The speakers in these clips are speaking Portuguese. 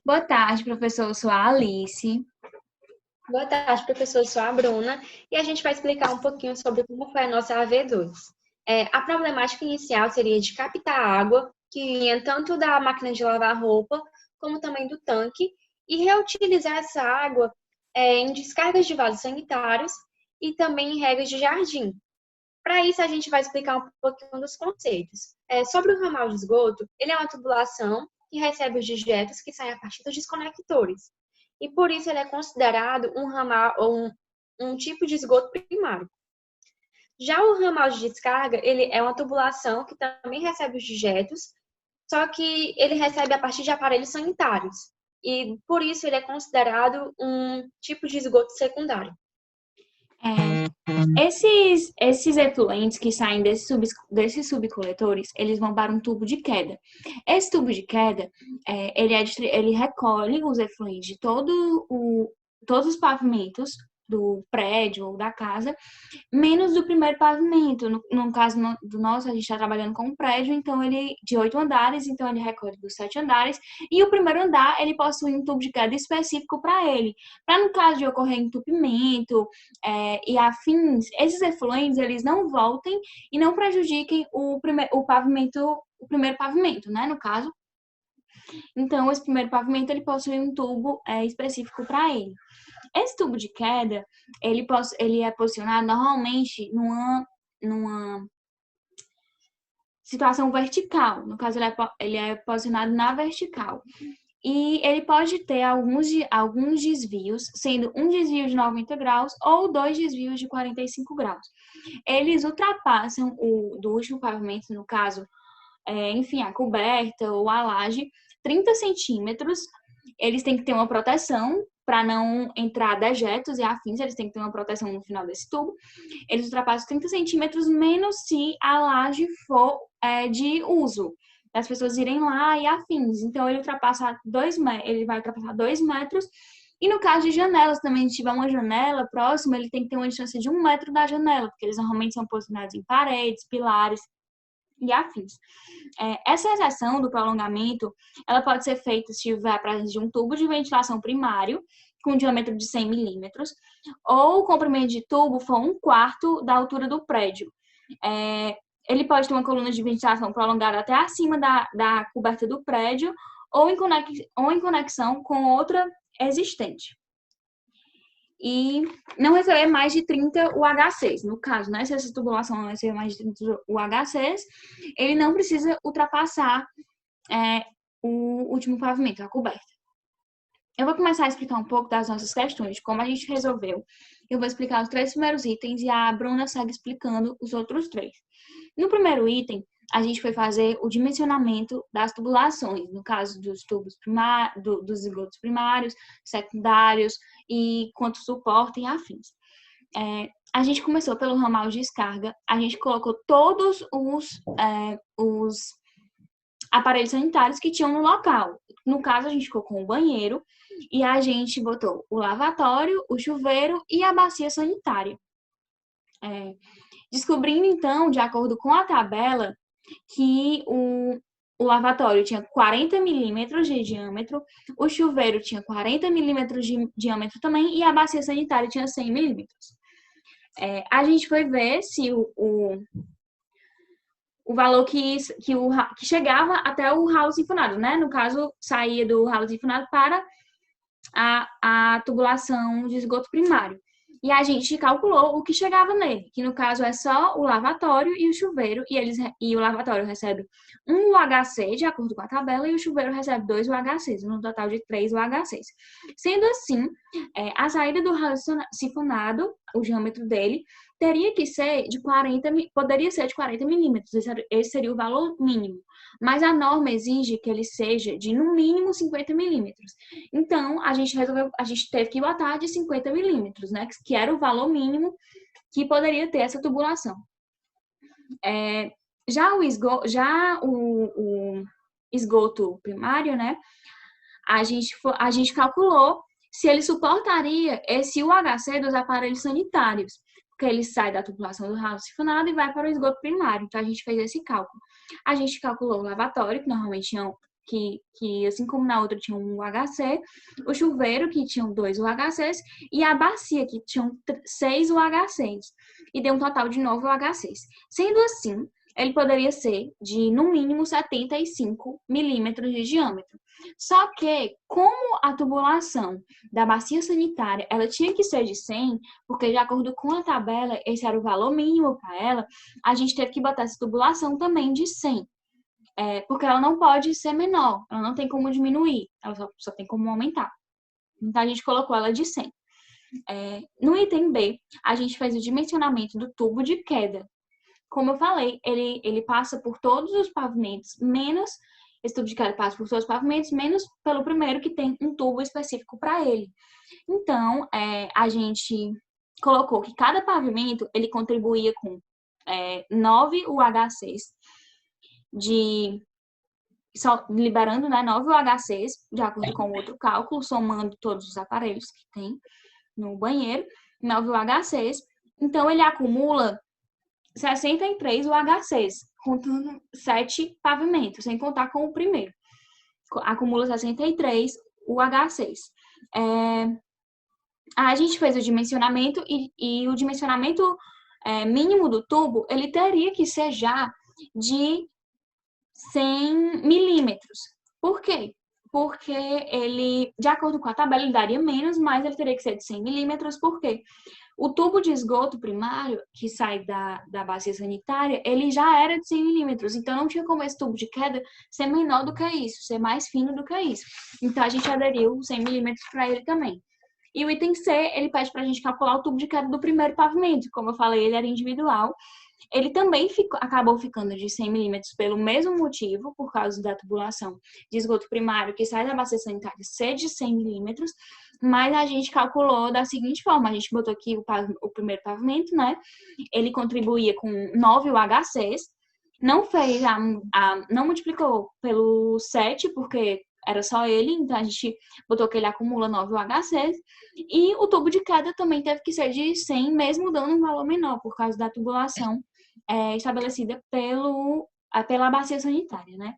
Boa tarde, professor. Eu sou a Alice. Boa tarde, professor. Eu sou a Bruna e a gente vai explicar um pouquinho sobre como foi a nossa AV2. A problemática inicial seria de captar água, que vinha tanto da máquina de lavar roupa, como também do tanque, e reutilizar essa água em descargas de vasos sanitários e também em regas de jardim. Para isso, a gente vai explicar um pouquinho dos conceitos. Sobre o ramal de esgoto, ele é uma tubulação que recebe os dejetos que saem a partir dos desconectores. E por isso ele é considerado um ramal ou um tipo de esgoto primário. Já o ramal de descarga, ele é uma tubulação que também recebe os dejetos, só que ele recebe a partir de aparelhos sanitários. E por isso ele é considerado um tipo de esgoto secundário. Esses efluentes que saem desses subcoletores, eles vão para um tubo de queda. Esse tubo de queda, ele recolhe os efluentes de todos os pavimentos do prédio ou da casa, menos do primeiro pavimento. No caso do nosso, a gente está trabalhando com um prédio, então ele de 8 andares, então ele recolhe dos 7 andares, e o primeiro andar, ele possui um tubo de queda específico para ele. Para no caso de ocorrer entupimento e afins, esses efluentes, eles não voltem e não prejudiquem o primeiro pavimento, né, no caso. Então, esse primeiro pavimento, ele possui um tubo específico para ele. Esse tubo de queda, ele é posicionado normalmente numa situação vertical. No caso, ele é posicionado na vertical. E ele pode ter alguns desvios, sendo um desvio de 90 graus ou 2 desvios de 45 graus. Eles ultrapassam do último pavimento, no caso, enfim, a coberta ou a laje, 30 centímetros. Eles têm que ter uma proteção para não entrar dejetos e afins, eles têm que ter uma proteção no final desse tubo. Eles ultrapassam 30 centímetros, menos se a laje for de uso, das pessoas irem lá e afins. Então, ele vai ultrapassar 2 metros. E no caso de janelas também, se tiver uma janela próxima, ele tem que ter uma distância de 1 metro da janela, porque eles normalmente são posicionados em paredes, pilares e afins. Essa exceção do prolongamento, ela pode ser feita se tiver a presença de um tubo de ventilação primário, com diâmetro de 100 milímetros, ou o comprimento de tubo for 1/4 da altura do prédio. Ele pode ter uma coluna de ventilação prolongada até acima da coberta do prédio, ou em conexão com outra existente. E não receber mais de 30 UHCs. No caso, né, se essa tubulação não receber mais de 30 UHCs, ele não precisa ultrapassar o último pavimento, a coberta. Eu vou começar a explicar um pouco das nossas questões, de como a gente resolveu. Eu vou explicar os 3 primeiros itens e a Bruna segue explicando os outros 3. No primeiro item, a gente foi fazer o dimensionamento das tubulações, no caso dos tubos dos esgotos primários, secundários e quanto suportem afins. A gente começou pelo ramal de descarga, a gente colocou todos os aparelhos sanitários que tinham no local. No caso, a gente colocou um banheiro e a gente botou o lavatório, o chuveiro e a bacia sanitária. Descobrindo, então, de acordo com a tabela, que o lavatório tinha 40 milímetros de diâmetro, o chuveiro tinha 40 milímetros de diâmetro também e a bacia sanitária tinha 100 milímetros. A gente foi ver se o valor que chegava até o ralo sinfonado, né? No caso, saía do ralo sinfonado para a tubulação de esgoto primário. E a gente calculou o que chegava nele, que no caso é só o lavatório e o chuveiro, e o lavatório recebe 1 UHC, de acordo com a tabela, e o chuveiro recebe 2 UHCs, no total de 3 UHCs. Sendo assim, a saída do ralo sifonado, o diâmetro dele, poderia ser de 40 milímetros, esse seria o valor mínimo. Mas a norma exige que ele seja de, no mínimo, 50 milímetros. Então, a gente teve que botar de 50 milímetros, né? Que era o valor mínimo que poderia ter essa tubulação. Já o esgoto primário, né? A gente calculou se ele suportaria esse UHC dos aparelhos sanitários, porque ele sai da tubulação do ralo sifonado e vai para o esgoto primário. Então, a gente fez esse cálculo. A gente calculou o lavatório, que normalmente que assim como na outra tinha um UHC, o chuveiro, que tinham 2 UHCs, e a bacia, que tinham 6 UHCs. E deu um total de 9 UHCs. Sendo assim, ele poderia ser de, no mínimo, 75 milímetros de diâmetro. Só que, como a tubulação da bacia sanitária, ela tinha que ser de 100, porque de acordo com a tabela, esse era o valor mínimo para ela, a gente teve que botar essa tubulação também de 100. Porque ela não pode ser menor, ela não tem como diminuir, ela só tem como aumentar. Então, a gente colocou ela de 100. No item B, a gente fez o dimensionamento do tubo de queda. Como eu falei, ele passa por todos os pavimentos, menos esse tubo de queda passa por todos os pavimentos, menos pelo primeiro, que tem um tubo específico para ele. Então, a gente colocou que cada pavimento ele contribuía com 9 UHCs, liberando, né, 9 UHCs, de acordo com o outro cálculo, somando todos os aparelhos que tem no banheiro, 9 UHCs. Então, ele acumula 63 UHCs, contando 7 pavimentos, sem contar com o primeiro. Acumula 63 UHCs. A gente fez o dimensionamento e o dimensionamento mínimo do tubo, ele teria que ser já de 100 milímetros. Por quê? Porque ele, de acordo com a tabela, ele daria menos, mas ele teria que ser de 100 milímetros. Por quê? O tubo de esgoto primário, que sai da bacia sanitária, ele já era de 100 milímetros. Então, não tinha como esse tubo de queda ser menor do que isso, ser mais fino do que isso. Então, a gente aderiu 100 milímetros para ele também. E o item C, ele pede para a gente calcular o tubo de queda do primeiro pavimento. Como eu falei, ele era individual. Ele também acabou ficando de 100 milímetros pelo mesmo motivo, por causa da tubulação de esgoto primário que sai da bacia sanitária ser de 100 milímetros, mas a gente calculou da seguinte forma: a gente botou aqui o primeiro pavimento, né? Ele contribuía com 9 UHCs, não fez não multiplicou pelo 7, porque era só ele, então a gente botou que ele acumula 9 UHCs, e o tubo de queda também teve que ser de 100, mesmo dando um valor menor, por causa da tubulação estabelecida pela bacia sanitária, né?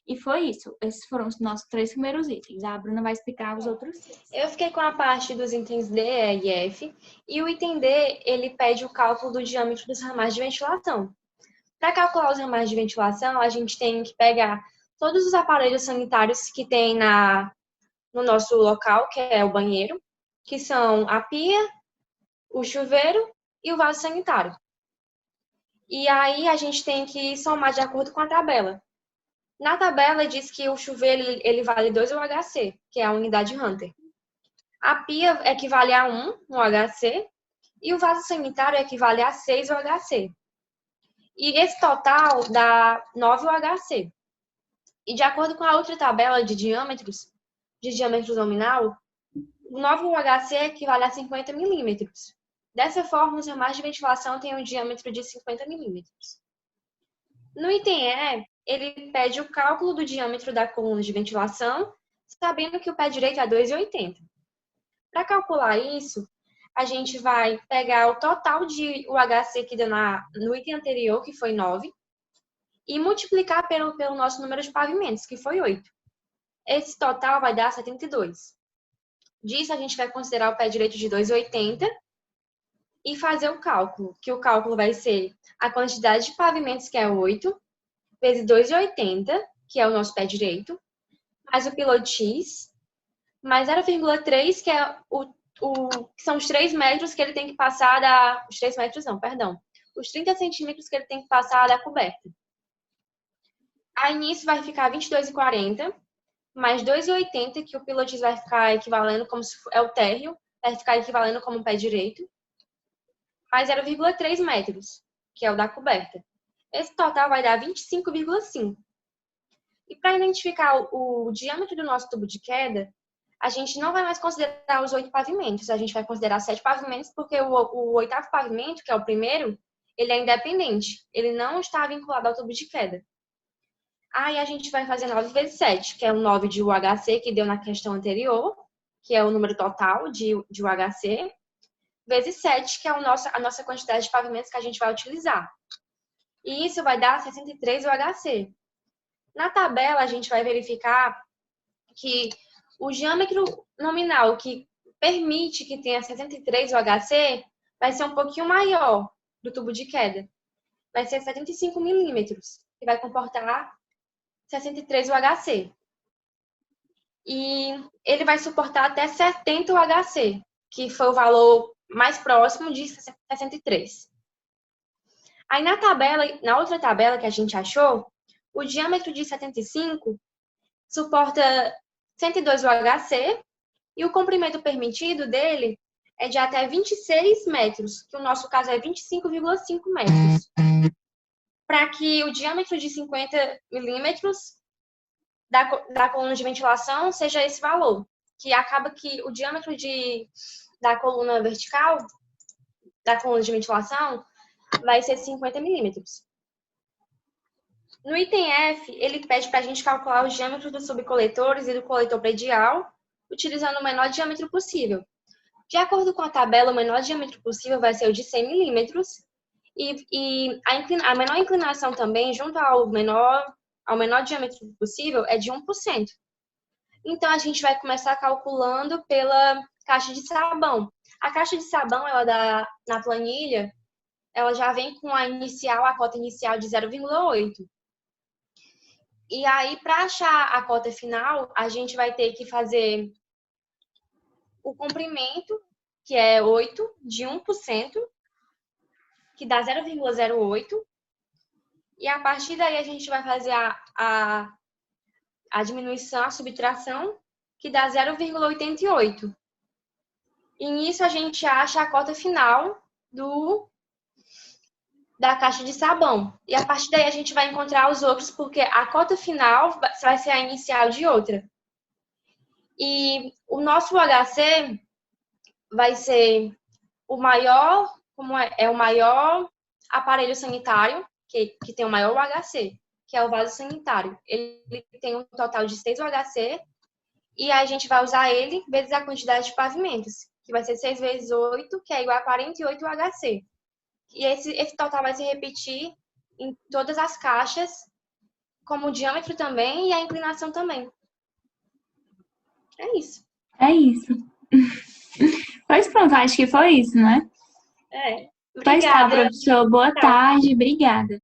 E foi isso. Esses foram os nossos 3 primeiros itens. A Bruna vai explicar os outros 6. Eu fiquei com a parte dos itens D, E e F. E o item D, ele pede o cálculo do diâmetro dos ramais de ventilação. Para calcular os ramais de ventilação, a gente tem que pegar todos os aparelhos sanitários que tem no nosso local, que é o banheiro, que são a pia, o chuveiro e o vaso sanitário. E aí a gente tem que somar de acordo com a tabela. Na tabela diz que o chuveiro ele vale 2 UHC, que é a unidade Hunter. A pia equivale a 1 UHC e o vaso sanitário equivale a 6 UHC. E esse total dá 9 UHC. E de acordo com a outra tabela de diâmetro nominal, o 9 UHC equivale a 50 milímetros. Dessa forma, os ramais de ventilação têm um diâmetro de 50 milímetros. No item E, ele pede o cálculo do diâmetro da coluna de ventilação, sabendo que o pé direito é 2,80. Para calcular isso, a gente vai pegar o total de UHC que deu no item anterior, que foi 9, e multiplicar pelo nosso número de pavimentos, que foi 8. Esse total vai dar 72. Disso, a gente vai considerar o pé direito de 2,80 e fazer o cálculo, que o cálculo vai ser a quantidade de pavimentos, que é 8, vezes 2,80, que é o nosso pé direito, mais o piloto X, mais 0,3, que é que são os 3 metros que ele tem que passar os 3 metros não, perdão. Os 30 centímetros que ele tem que passar da coberta. Aí nisso vai ficar 22,40, mais 2,80, que o piloto X vai ficar equivalendo como se é o térreo, vai ficar equivalendo como o pé direito, mais 0,3 metros, que é o da coberta. Esse total vai dar 25,5. E para identificar o diâmetro do nosso tubo de queda, a gente não vai mais considerar os 8 pavimentos, a gente vai considerar 7 pavimentos, porque o 8º pavimento, que é o primeiro, ele é independente, ele não está vinculado ao tubo de queda. Aí a gente vai fazer 9 vezes 7, que é o 9 de UHC, que deu na questão anterior, que é o número total de UHC, vezes 7, que é a nossa quantidade de pavimentos que a gente vai utilizar. E isso vai dar 63 UHC. Na tabela, a gente vai verificar que o diâmetro nominal que permite que tenha 63 UHC vai ser um pouquinho maior do tubo de queda. Vai ser 75 milímetros, que vai comportar 63 UHC. E ele vai suportar até 70 UHC, que foi o valor mais próximo de 63. Aí na outra tabela que a gente achou, o diâmetro de 75 suporta 102 UHC e o comprimento permitido dele é de até 26 metros, que no nosso caso é 25,5 metros. Para que o diâmetro de 50 milímetros da coluna de ventilação seja esse valor, que acaba que o diâmetro da coluna vertical, da coluna de ventilação, vai ser 50 milímetros. No item F, ele pede para a gente calcular os diâmetros dos subcoletores e do coletor predial, utilizando o menor diâmetro possível. De acordo com a tabela, o menor diâmetro possível vai ser o de 100 milímetros, e a menor inclinação também, junto ao menor diâmetro possível, é de 1%. Então, a gente vai começar calculando pela caixa de sabão. A caixa de sabão, na planilha, ela já vem com a cota inicial de 0,8. E aí, para achar a cota final, a gente vai ter que fazer o comprimento, que é 8, de 1%, que dá 0,08. E a partir daí, a gente vai fazer a diminuição, a subtração, que dá 0,88. E nisso, a gente acha a cota final da caixa de sabão. E a partir daí a gente vai encontrar os outros, porque a cota final vai ser a inicial de outra. E o nosso UHC vai ser o maior, o maior aparelho sanitário, que tem o maior UHC, que é o vaso sanitário. Ele tem um total de 6 UHC, e aí a gente vai usar ele vezes a quantidade de pavimentos, que vai ser 6 vezes 8, que é igual a 48 UHC. E esse total vai se repetir em todas as caixas, como o diâmetro também e a inclinação também. É isso. É isso. Pois pronto, acho que foi isso, né? É. Pois tá, Obrigada. professor. Boa tarde. Obrigada.